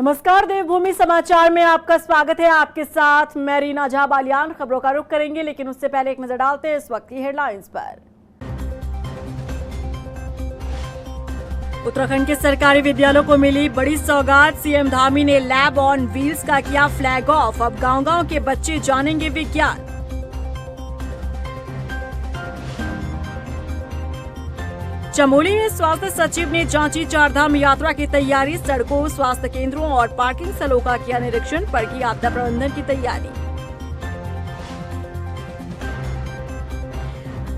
नमस्कार, देवभूमि समाचार में आपका स्वागत है। आपके साथ मैं रीना झा बालियान। खबरों का रुख करेंगे, लेकिन उससे पहले एक नजर डालते हैं इस वक्त की हेडलाइंस पर। उत्तराखंड के सरकारी विद्यालयों को मिली बड़ी सौगात। सीएम धामी ने लैब ऑन व्हील्स का किया फ्लैग ऑफ। अब गांव-गांव के बच्चे जानेंगे विज्ञान। चमोली में स्वास्थ्य सचिव ने जांची चारधाम यात्रा की तैयारी। सड़कों, स्वास्थ्य केंद्रों और पार्किंग स्थलों का किया निरीक्षण। पर की आपदा प्रबंधन की तैयारी।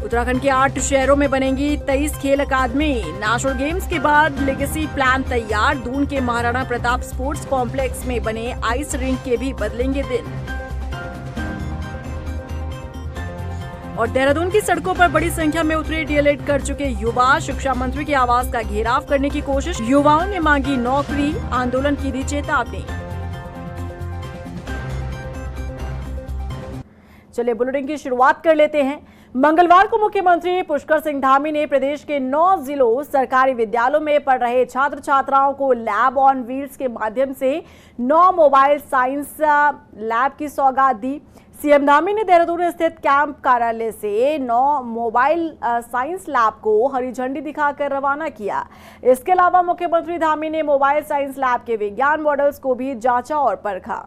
उत्तराखंड के 8 शहरों में बनेंगी 23 खेल अकादमी। नेशनल गेम्स के बाद लेगेसी प्लान तैयार। दून के महाराणा प्रताप स्पोर्ट्स कॉम्प्लेक्स में बने आइस रिंक के भी बदलेंगे दिन। और देहरादून की सड़कों पर बड़ी संख्या में उतरे डीएलएड कर चुके युवा। शिक्षा मंत्री के आवास का घेराव करने की कोशिश। युवाओं ने मांगी नौकरी, आंदोलन की दी चेतावनी। चलिए बुलेटिन की शुरुआत कर लेते हैं। मंगलवार को मुख्यमंत्री पुष्कर सिंह धामी ने प्रदेश के 9 जिलों सरकारी विद्यालयों में पढ़ रहे छात्र छात्राओं को लैब ऑन व्हील्स के माध्यम से 9 मोबाइल साइंस लैब की सौगात दी। सीएम धामी ने देहरादून स्थित कैंप कार्यालय से 9 मोबाइल साइंस लैब को हरी झंडी दिखाकर रवाना किया। इसके अलावा मुख्यमंत्री धामी ने मोबाइल साइंस लैब के विज्ञान मॉडल्स को भी जांचा और परखा।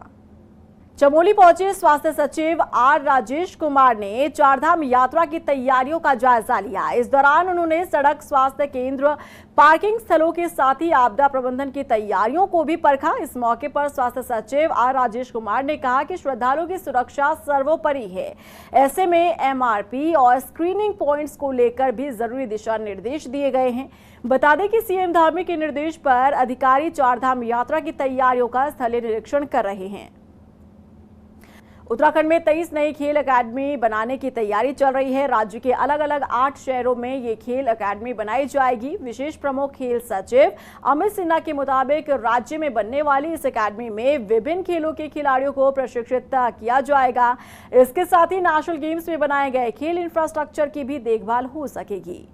चमोली पहुंचे स्वास्थ्य सचिव आर राजेश कुमार ने चारधाम यात्रा की तैयारियों का जायजा लिया। इस दौरान उन्होंने सड़क, स्वास्थ्य केंद्र, पार्किंग स्थलों के साथ ही आपदा प्रबंधन की तैयारियों को भी परखा। इस मौके पर स्वास्थ्य सचिव आर राजेश कुमार ने कहा कि श्रद्धालुओं की सुरक्षा सर्वोपरि है। ऐसे में एमआरपी और स्क्रीनिंग पॉइंट्स को लेकर भी जरूरी दिशा निर्देश दिए गए हैं। बता दें कि सीएम धामी के निर्देश पर अधिकारी चारधाम यात्रा की तैयारियों का स्थलीय निरीक्षण कर रहे हैं। उत्तराखंड में 23 नई खेल अकादमी बनाने की तैयारी चल रही है। राज्य के अलग अलग 8 शहरों में ये खेल अकादमी बनाई जाएगी। विशेष प्रमुख खेल सचिव अमित सिन्हा के मुताबिक राज्य में बनने वाली इस अकादमी में विभिन्न खेलों के खिलाड़ियों को प्रशिक्षित किया जाएगा। इसके साथ ही नेशनल गेम्स में बनाए गए खेल इंफ्रास्ट्रक्चर की भी देखभाल हो सकेगी।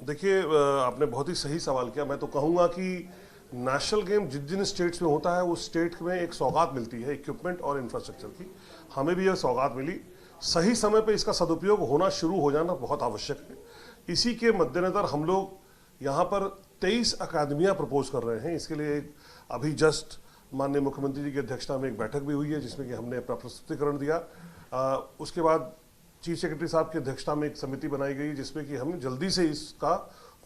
देखिए, आपने बहुत ही सही सवाल किया। मैं तो कहूँगा कि नेशनल गेम जिन स्टेट्स में होता है उस स्टेट में एक सौगात मिलती है इक्विपमेंट और इंफ्रास्ट्रक्चर की। हमें भी यह सौगात मिली। सही समय पे इसका सदुपयोग होना शुरू हो जाना बहुत आवश्यक है। इसी के मद्देनजर हम लोग यहाँ पर 23 अकादमियाँ प्रपोज कर रहे हैं। इसके लिए अभी जस्ट माननीय मुख्यमंत्री जी की अध्यक्षता में एक बैठक भी हुई है, जिसमें कि हमने अपना प्रस्तुतिकरण दिया। उसके बाद चीफ सेक्रेटरी साहब की अध्यक्षता में एक समिति बनाई गई, जिसमें कि हम जल्दी से इसका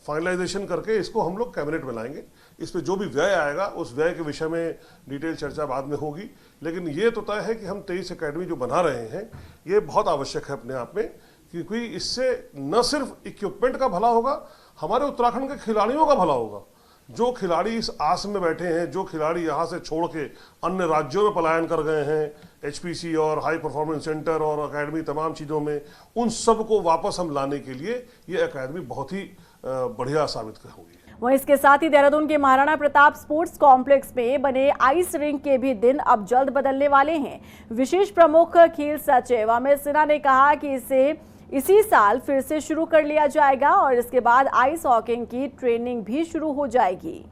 फाइनलाइजेशन करके इसको हम लोग कैबिनेट में लाएंगे। इस पे जो भी व्यय आएगा उस व्यय के विषय में डिटेल चर्चा बाद में होगी। लेकिन ये तो तय है कि हम 23 अकेडमी जो बना रहे हैं ये बहुत आवश्यक है अपने आप में, क्योंकि इससे न सिर्फ इक्विपमेंट का भला होगा, हमारे उत्तराखंड के खिलाड़ियों का भला होगा। जो खिलाड़ी इस आस में बैठे हैं, जो खिलाड़ी यहाँ से छोड़ के अन्य राज्यों में पलायन कर गए हैं, एचपीसी और हाई परफॉर्मेंस सेंटर और अकेडमी तमाम चीज़ों में, उन सब को वापस हम लाने के लिए ये अकेडमी बहुत ही बढ़िया साबित होगी। वहीं इसके साथ ही देहरादून के महाराणा प्रताप स्पोर्ट्स कॉम्प्लेक्स में बने आइस रिंक के भी दिन अब जल्द बदलने वाले हैं। विशेष प्रमुख खेल सचिव अमित सिन्हा ने कहा कि इसे इसी साल फिर से शुरू कर लिया जाएगा और इसके बाद आइस हॉकिंग की ट्रेनिंग भी शुरू हो जाएगी।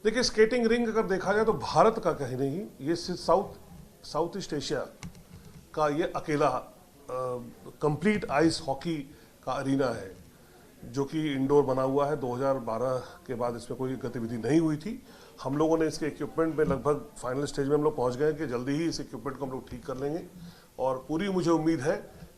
देखिए, स्केटिंग रिंग अगर देखा जाए तो भारत का कहीं नहीं, ये साउथ ईस्ट एशिया का ये अकेला कंप्लीट आइस हॉकी का अरीना है, जो कि इंडोर बना हुआ है। 2012 के बाद इसमें कोई गतिविधि नहीं हुई थी। हम लोगों ने इसके इक्विपमेंट में लगभग फाइनल स्टेज में हम लोग पहुंच गए कि जल्दी ही इस इक्विपमेंट को हम लोग ठीक कर लेंगे और पूरी मुझे उम्मीद है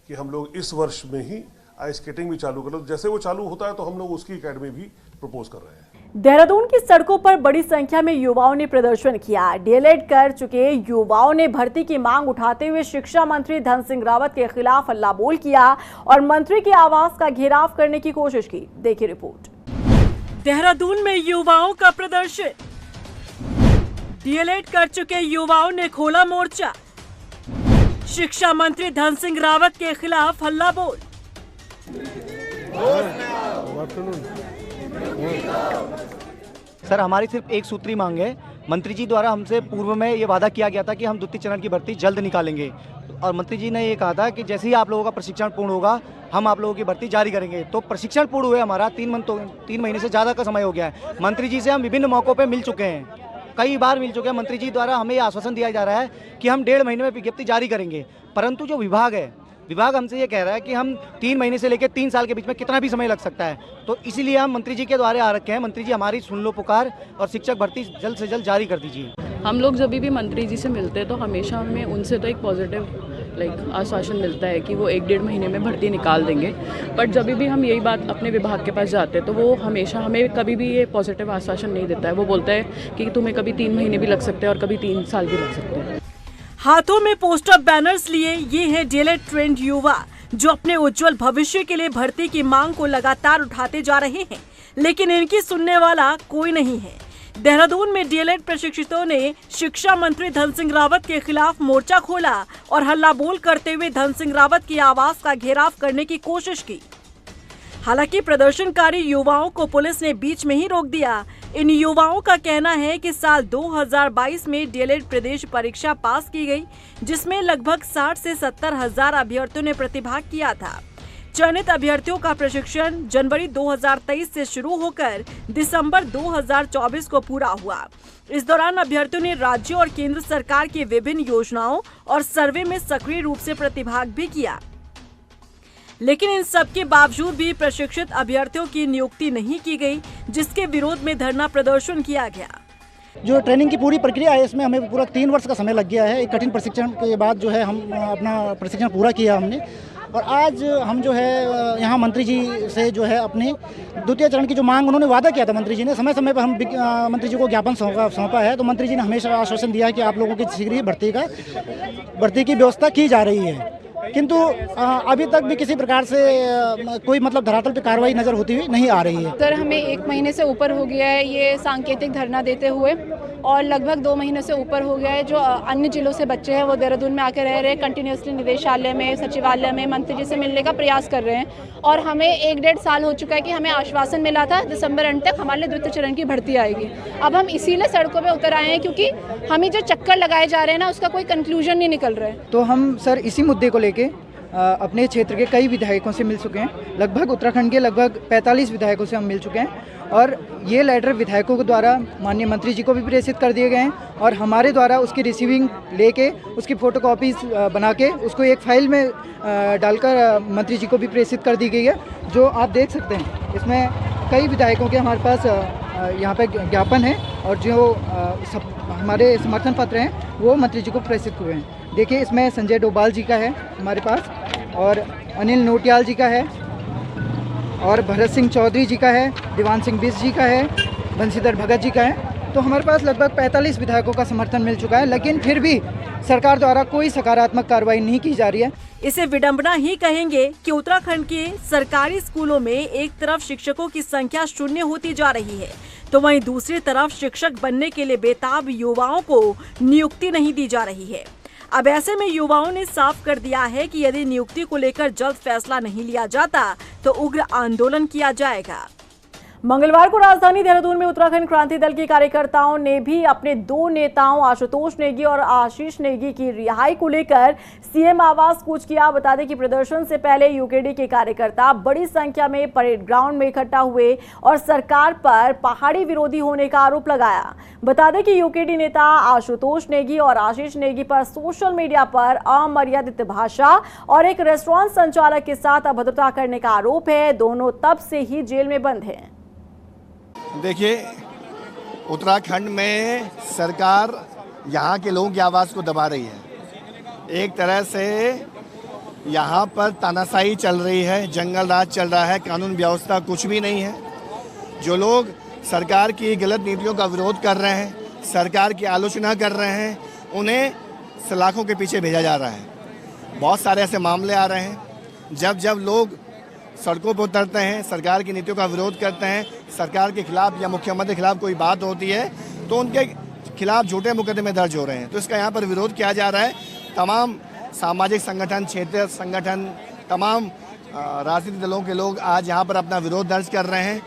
कि हम लोग इस वर्ष में ही आइस स्केटिंग भी चालू कर। जैसे वो चालू होता है तो हम लोग उसकी एकेडमी भी प्रपोज कर रहे हैं। देहरादून की सड़कों पर बड़ी संख्या में युवाओं ने प्रदर्शन किया। डीएलएड कर चुके युवाओं ने भर्ती की मांग उठाते हुए शिक्षा मंत्री धन सिंह रावत के खिलाफ हल्ला बोल किया और मंत्री के आवास का घेराव करने की कोशिश की। देखिए रिपोर्ट। देहरादून में युवाओं का प्रदर्शन। डीएलएड कर चुके युवाओं ने खोला मोर्चा। शिक्षा मंत्री धन सिंह रावत के खिलाफ हल्ला बोल। सर, हमारी सिर्फ एक सूत्री मांग है। मंत्री जी द्वारा हमसे पूर्व में ये वादा किया गया था कि हम द्वितीय चरण की भर्ती जल्द निकालेंगे और मंत्री जी ने ये कहा था कि जैसे ही आप लोगों का प्रशिक्षण पूर्ण होगा हम आप लोगों की भर्ती जारी करेंगे। तो प्रशिक्षण पूर्ण हुए हमारा 3 महीने से ज़्यादा का समय हो गया है। मंत्री जी से हम विभिन्न मौक़ों पे मिल चुके हैं। कई बार मिल चुके हैं। मंत्री जी द्वारा हमें ये आश्वासन दिया जा रहा है कि हम 1.5 महीने में विज्ञप्ति जारी करेंगे, परंतु जो विभाग हमसे ये कह रहा है कि हम 3 महीने से लेकर 3 साल के बीच में कितना भी समय लग सकता है। तो इसीलिए हम मंत्री जी के द्वारा आ रखे हैं। मंत्री जी हमारी सुन लो पुकार और शिक्षक भर्ती जल्द से जल्द जारी कर दीजिए। हम लोग जब भी मंत्री जी से मिलते हैं तो हमेशा हमें उनसे तो एक पॉजिटिव आश्वासन मिलता है कि वो 1-1.5 महीने में भर्ती निकाल देंगे। बट जब भी हम यही बात अपने विभाग के पास जाते हैं तो वो हमेशा हमें कभी भी ये पॉजिटिव आश्वासन नहीं देता है। वो बोलता है कि तुम्हें कभी 3 महीने भी लग सकते हैं और कभी 3 साल भी लग सकते हैं। हाथों में पोस्टर बैनर्स लिए ये हैं डीएलएड ट्रेंड युवा, जो अपने उज्जवल भविष्य के लिए भर्ती की मांग को लगातार उठाते जा रहे हैं, लेकिन इनकी सुनने वाला कोई नहीं है। देहरादून में डीएलएड प्रशिक्षितों ने शिक्षा मंत्री धन सिंह रावत के खिलाफ मोर्चा खोला और हल्ला बोल करते हुए धन सिंह रावत की आवास का घेराव करने की कोशिश की। हालांकि प्रदर्शनकारी युवाओं को पुलिस ने बीच में ही रोक दिया। इन युवाओं का कहना है कि साल 2022 में डीएलएड प्रदेश परीक्षा पास की गई, जिसमें लगभग 60 से 70 हजार अभ्यर्थियों ने प्रतिभाग किया था। चयनित अभ्यर्थियों का प्रशिक्षण जनवरी 2023 से शुरू होकर दिसंबर 2024 को पूरा हुआ। इस दौरान अभ्यर्थियों ने राज्य और केंद्र सरकार की विभिन्न योजनाओं और सर्वे में सक्रिय रूप से प्रतिभाग भी किया, लेकिन इन सब के बावजूद भी प्रशिक्षित अभ्यर्थियों की नियुक्ति नहीं की गई, जिसके विरोध में धरना प्रदर्शन किया गया। जो ट्रेनिंग की पूरी प्रक्रिया है, इसमें हमें पूरा 3 वर्ष का समय लग गया है। एक कठिन प्रशिक्षण के बाद जो है हम अपना प्रशिक्षण पूरा किया हमने, और आज हम जो है यहाँ मंत्री जी से जो है अपनी द्वितीय चरण की जो मांग उन्होंने वादा किया था मंत्री जी ने, समय समय पर हम मंत्री जी को ज्ञापन सौंपा है। तो मंत्री जी ने हमेशा आश्वासन दिया कि आप लोगों की शीघ्र ही भर्ती की व्यवस्था की जा रही है, किंतु अभी तक भी किसी प्रकार से कोई मतलब धरातल पे कार्रवाई नजर होती हुई नहीं आ रही है। सर, हमें 1 महीने से ऊपर हो गया है ये सांकेतिक धरना देते हुए, और लगभग 2 महीने से ऊपर हो गया है जो अन्य जिलों से बच्चे हैं वो देहरादून में आकर रह रहे हैं। कंटिन्यूसली निदेशालय में, सचिवालय में मंत्री जी से मिलने का प्रयास कर रहे हैं, और हमें 1-1.5 साल हो चुका है कि हमें आश्वासन मिला था दिसंबर अंत तक हमारे लिए द्वितीय चरण की भर्ती आएगी। अब हम इसीलिए सड़कों पर उतर आए हैं क्योंकि हमें जो चक्कर लगाए जा रहे हैं ना, उसका कोई कंक्लूजन नहीं निकल रहा है। तो हम सर इसी मुद्दे को लेके अपने क्षेत्र के कई विधायकों से मिल चुके हैं। लगभग उत्तराखंड के लगभग 45 विधायकों से हम मिल चुके हैं, और ये लेटर विधायकों के द्वारा माननीय मंत्री जी को भी प्रेषित कर दिए गए हैं, और हमारे द्वारा उसकी रिसीविंग लेके उसकी फ़ोटोकॉपीज़ बना के उसको एक फाइल में डालकर मंत्री जी को भी प्रेषित कर दी गई है, जो आप देख सकते हैं। इसमें कई विधायकों के हमारे पास यहाँ पे ज्ञापन है, और जो हमारे समर्थन पत्र हैं वो मंत्री जी को प्रेषित हुए हैं। देखिए, इसमें संजय डोभाल जी का है हमारे पास, और अनिल नोटियाल जी का है, और भरत सिंह चौधरी जी का है, दीवान सिंह बिष्ट जी का है, बंशीधर भगत जी का है। तो हमारे पास लगभग 45 विधायकों का समर्थन मिल चुका है, लेकिन फिर भी सरकार द्वारा कोई सकारात्मक कार्रवाई नहीं की जा रही है। इसे विडंबना ही कहेंगे कि उत्तराखंड के सरकारी स्कूलों में एक तरफ शिक्षकों की संख्या शून्य होती जा रही है, तो वहीं दूसरी तरफ शिक्षक बनने के लिए बेताब युवाओं को नियुक्ति नहीं दी जा रही है। अब ऐसे में युवाओं ने साफ कर दिया है कि यदि नियुक्ति को लेकर जल्द फैसला नहीं लिया जाता तो उग्र आंदोलन किया जाएगा। मंगलवार को राजधानी देहरादून में उत्तराखंड क्रांति दल के कार्यकर्ताओं ने भी अपने 2 नेताओं आशुतोष नेगी और आशीष नेगी की रिहाई को लेकर सीएम आवास कूच किया। बता दें कि प्रदर्शन से पहले यूकेडी के कार्यकर्ता बड़ी संख्या में परेड ग्राउंड में इकट्ठा हुए और सरकार पर पहाड़ी विरोधी होने का आरोप लगाया। बता दें कि यूकेडी नेता आशुतोष नेगी और आशीष नेगी पर सोशल मीडिया पर अमर्यादित भाषा और एक रेस्टोरेंट संचालक के साथ अभद्रता करने का आरोप है। दोनों तब से ही जेल में बंद हैं। देखिए, उत्तराखंड में सरकार यहाँ के लोगों की आवाज़ को दबा रही है। एक तरह से यहाँ पर तानाशाही चल रही है, जंगल राज चल रहा है, कानून व्यवस्था कुछ भी नहीं है। जो लोग सरकार की गलत नीतियों का विरोध कर रहे हैं, सरकार की आलोचना कर रहे हैं, उन्हें सलाखों के पीछे भेजा जा रहा है। बहुत सारे ऐसे मामले आ रहे हैं जब जब लोग सड़कों पर उतरते हैं, सरकार की नीतियों का विरोध करते हैं, सरकार के खिलाफ या मुख्यमंत्री के खिलाफ कोई बात होती है तो उनके खिलाफ झूठे मुकदमे दर्ज हो रहे हैं। तो इसका यहाँ पर विरोध किया जा रहा है। तमाम सामाजिक संगठन, क्षेत्रीय संगठन, तमाम राजनीतिक दलों के लोग आज यहाँ पर अपना विरोध दर्ज कर रहे हैं।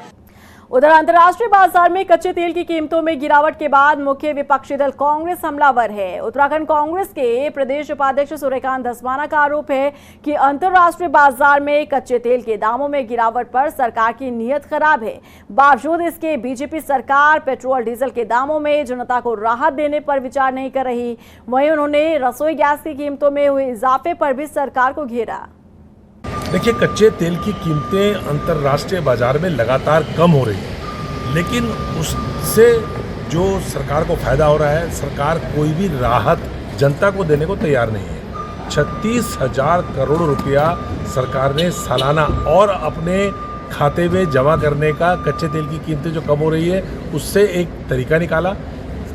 उधर अंतर्राष्ट्रीय बाजार में कच्चे तेल की कीमतों में गिरावट के बाद मुख्य विपक्षी दल कांग्रेस हमलावर है। उत्तराखंड कांग्रेस के प्रदेश उपाध्यक्ष सूर्यकांत धस्माना का आरोप है कि अंतर्राष्ट्रीय बाजार में कच्चे तेल के दामों में गिरावट पर सरकार की नीयत खराब है। बावजूद इसके बीजेपी सरकार पेट्रोल डीजल के दामों में जनता को राहत देने पर विचार नहीं कर रही। वहीं उन्होंने रसोई गैस की कीमतों में हुए इजाफे पर भी सरकार को घेरा। देखिए, कच्चे तेल की कीमतें अंतर्राष्ट्रीय बाजार में लगातार कम हो रही हैं, लेकिन उससे जो सरकार को फायदा हो रहा है, सरकार कोई भी राहत जनता को देने को तैयार नहीं है। 36,000 करोड़ रुपया सरकार ने सालाना और अपने खाते में जमा करने का कच्चे तेल की कीमतें जो कम हो रही है उससे एक तरीका निकाला।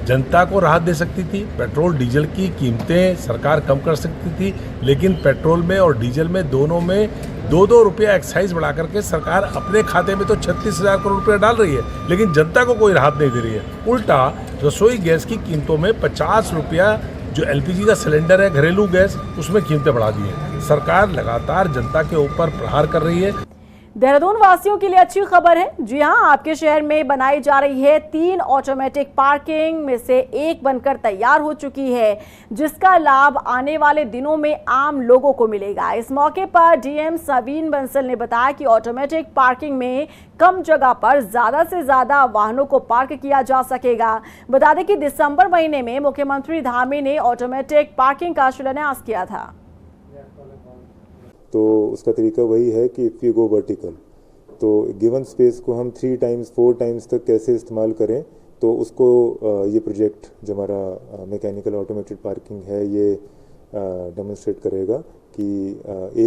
जनता को राहत दे सकती थी, पेट्रोल डीजल की कीमतें सरकार कम कर सकती थी, लेकिन पेट्रोल में और डीजल में दोनों में 2-2 रुपया एक्साइज बढ़ा करके सरकार अपने खाते में तो 36,000 करोड़ रुपया डाल रही है, लेकिन जनता को कोई राहत नहीं दे रही है। उल्टा रसोई गैस की कीमतों में 50 रुपया जो एलपीजी का सिलेंडर है, घरेलू गैस, उसमें कीमतें बढ़ा दी है। सरकार लगातार जनता के ऊपर प्रहार कर रही है। देहरादून वासियों के लिए अच्छी खबर है। जी हां, आपके शहर में बनाई जा रही है 3 ऑटोमेटिक पार्किंग में से एक बनकर तैयार हो चुकी है, जिसका लाभ आने वाले दिनों में आम लोगों को मिलेगा। इस मौके पर डीएम सवीन बंसल ने बताया कि ऑटोमेटिक पार्किंग में कम जगह पर ज्यादा से ज्यादा वाहनों को पार्क किया जा सकेगा। बता दें कि दिसंबर महीने में मुख्यमंत्री धामी ने ऑटोमेटिक पार्किंग का शिलान्यास किया था। तो उसका तरीका वही है कि इफ़ यू गो वर्टिकल, तो गिवन स्पेस को हम 3 टाइम्स 4 टाइम्स तक कैसे इस्तेमाल करें, तो उसको ये प्रोजेक्ट जो हमारा मैकेनिकल ऑटोमेटेड पार्किंग है ये डेमोन्स्ट्रेट करेगा कि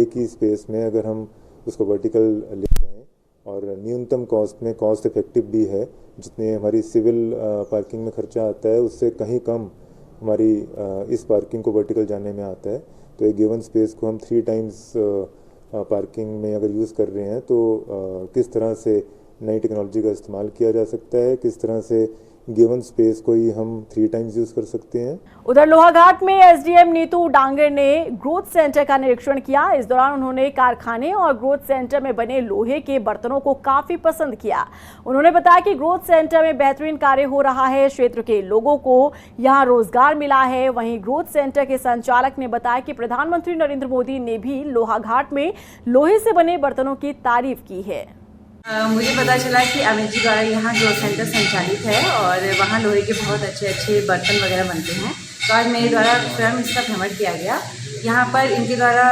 एक ही स्पेस में अगर हम उसको वर्टिकल ले जाएँ और न्यूनतम कॉस्ट में कॉस्ट इफेक्टिव भी है, जितने हमारी सिविल पार्किंग में खर्चा आता है उससे कहीं कम हमारी इस पार्किंग को वर्टिकल जाने में आता है। तो एक गिवन स्पेस को हम 3 टाइम्स पार्किंग में अगर यूज़ कर रहे हैं तो किस तरह से नई टेक्नोलॉजी का इस्तेमाल किया जा सकता है, किस तरह से गिवन स्पेस को ही हम 3 टाइम्स यूज़ कर सकते हैं। उधर लोहाघाट में एसडीएम नीतू डांगर ने ग्रोथ सेंटर का निरीक्षण किया। इस दौरान उन्होंने कारखाने और ग्रोथ सेंटर में बने लोहे के बर्तनों को काफी पसंद किया। उन्होंने बताया कि ग्रोथ सेंटर में बेहतरीन कार्य हो रहा है, क्षेत्र के लोगों को यहां रोजगार मिला है। वहीं ग्रोथ सेंटर के संचालक ने बताया कि प्रधानमंत्री नरेंद्र मोदी ने भी लोहाघाट में लोहे से बने बर्तनों की तारीफ की है। मुझे पता चला कि अमित जी द्वारा यहाँ ग्रोथ सेंटर संचालित है और वहाँ लोहे के बहुत अच्छे बर्तन वगैरह बनते हैं। तो आज मेरे द्वारा स्वयं इसका भ्रमण किया गया। यहाँ पर इनके द्वारा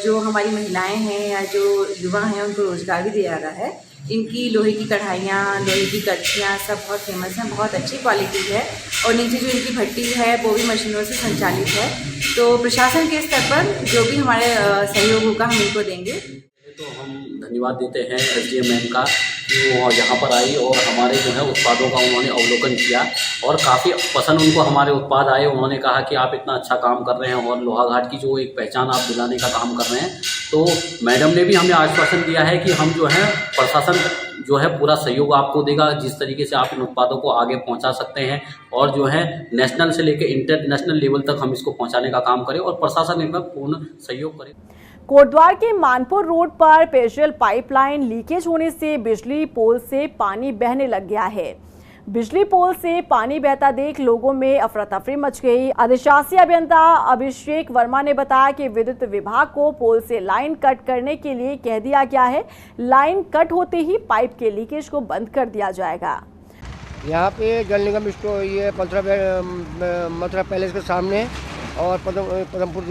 जो हमारी महिलाएं हैं या जो युवा हैं उनको रोजगार भी दिया जा रहा है। इनकी लोहे की कढ़ाइयाँ, लोहे की कड़छियाँ सब बहुत फेमस हैं, बहुत अच्छी क्वालिटी है और नीचे जो इनकी भट्टी है वो भी मशीनों से संचालित है। तो प्रशासन के स्तर पर जो भी हमारे सहयोग होगा हम इनको देंगे। तो हम धन्यवाद देते हैं एसडीएम मैम का कि वो यहाँ पर आई और हमारे जो है उत्पादों का उन्होंने अवलोकन किया और काफ़ी पसंद उनको हमारे उत्पाद आए। उन्होंने कहा कि आप इतना अच्छा काम कर रहे हैं और लोहाघाट की जो एक पहचान आप दिलाने का काम कर रहे हैं। तो मैडम ने भी हमें आश्वासन दिया है कि हम जो है प्रशासन जो है पूरा सहयोग आपको देगा, जिस तरीके से आप इन उत्पादों को आगे पहुंचा सकते हैं और जो है नेशनल से लेकर इंटरनेशनल लेवल तक हम इसको पहुंचाने का काम करें और प्रशासन इनका पूर्ण सहयोग करे। कोटद्वार के मानपुर रोड पर पेयजल पाइपलाइन लीकेज होने से बिजली पोल से पानी बहने लग गया है। बिजली पोल से पानी बहता देख लोगों में अफरा तफरी मच गई। अधिशासी अभियंता अभिषेक वर्मा ने बताया कि विद्युत विभाग को पोल से लाइन कट करने के लिए कह दिया गया है। लाइन कट होते ही पाइप के लीकेज को बंद कर दिया जाएगा। यहाँ पे जल निगम स्टोर ये मथुरा पैलेस के सामने और पदमपुर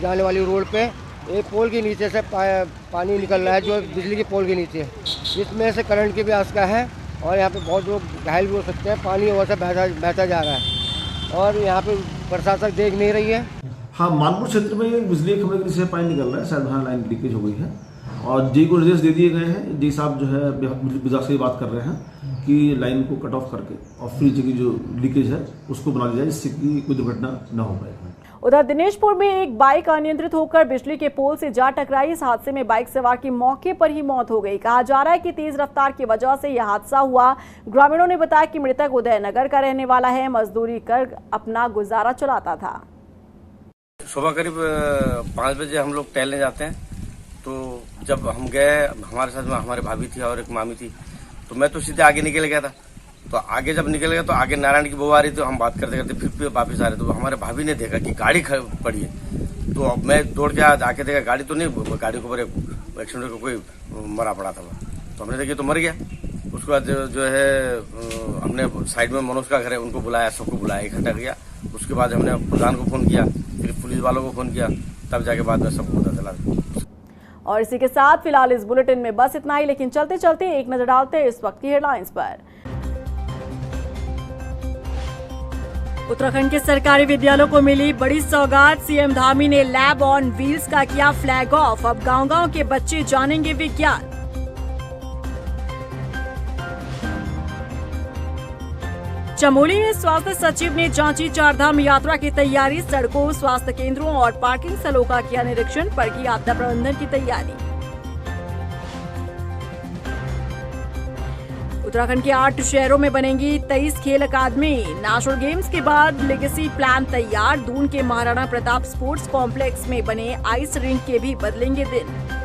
जाने वाली रोड पे एक पोल के नीचे से पानी निकल रहा है, जो बिजली के पोल के नीचे, जिसमें से करंट की भी आशंका है और यहाँ पे बहुत लोग घायल भी हो सकते हैं। पानी वैसे बहता जा रहा है और यहाँ पे प्रशासन देख नहीं रही है। हाँ, मानपुर क्षेत्र में बिजली के खंभे के नीचे पानी निकल रहा है, शायद वहाँ लाइन लीकेज हो गई है और जी को निर्देश दे दिए गए हैं। जी साहब जो है विभाग से बात कर रहे हैं कि लाइन को कट ऑफ करके और फ्रिज की जो लीकेज है उसको बना दिया जाए, जिससे कि कोई दुर्घटना न हो पाए। उधर दिनेशपुर में एक बाइक अनियंत्रित होकर बिजली के पोल से जा टकराई। इस हादसे में बाइक सवार की मौके पर ही मौत हो गई। कहा जा रहा है कि तेज रफ्तार की वजह से यह हादसा हुआ। ग्रामीणों ने बताया कि मृतक उदयनगर का रहने वाला है, मजदूरी कर अपना गुजारा चलाता था। सुबह करीब 5 बजे हम लोग टहलने जाते हैं, तो जब हम गए, हमारे साथ में हमारे भाभी थी और एक मामी थी, तो मैं तो सीधे आगे निकल गया था। तो आगे जब निकल गया तो आगे नारायण की बहू आ रही, तो हम बात करते करते फिर वापस आ रहे, तो हमारे भाभी ने देखा कि गाड़ी पड़ी है। तो अब मैं दौड़ के आके देखा गाड़ी तो नहीं, गाड़ी के ऊपर एक्सीडेंट का कोई मरा पड़ा था। तो हमने देखा तो मर गया। उसके बाद जो है हमने साइड में मनोज का घर है, उनको बुलाया, सबको बुलाया, इकट्ठा किया। उसके बाद हमने प्रधान को फोन किया, फिर पुलिस वालों को फोन किया, तब जाके बाद में सबको पता चला। और इसी के साथ फिलहाल इस बुलेटिन में बस इतना ही, लेकिन चलते चलते एक नजर डालते हैं इस वक्त की हेडलाइंस पर। उत्तराखंड के सरकारी विद्यालयों को मिली बड़ी सौगात, सीएम धामी ने लैब ऑन व्हील्स का किया फ्लैग ऑफ। अब गांव-गांव के बच्चे जानेंगे विज्ञान। चमोली में स्वास्थ्य सचिव ने जांची चारधाम यात्रा की तैयारी, सड़कों, स्वास्थ्य केंद्रों और पार्किंग स्थलों का किया निरीक्षण, पर की आपदा प्रबंधन की तैयारी। उत्तराखंड के 8 शहरों में बनेंगी 23 खेल अकादमी। नेशनल गेम्स के बाद लेगेसी प्लान तैयार, दून के महाराणा प्रताप स्पोर्ट्स कॉम्प्लेक्स में बने आइस रिंक के भी बदलेंगे दिन।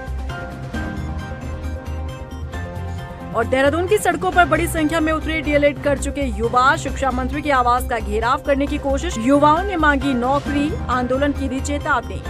और देहरादून की सड़कों पर बड़ी संख्या में उतरे डीएलएड कर चुके युवा, शिक्षा मंत्री के आवास का घेराव करने की कोशिश, युवाओं ने मांगी नौकरी, आंदोलन की दी चेतावनी।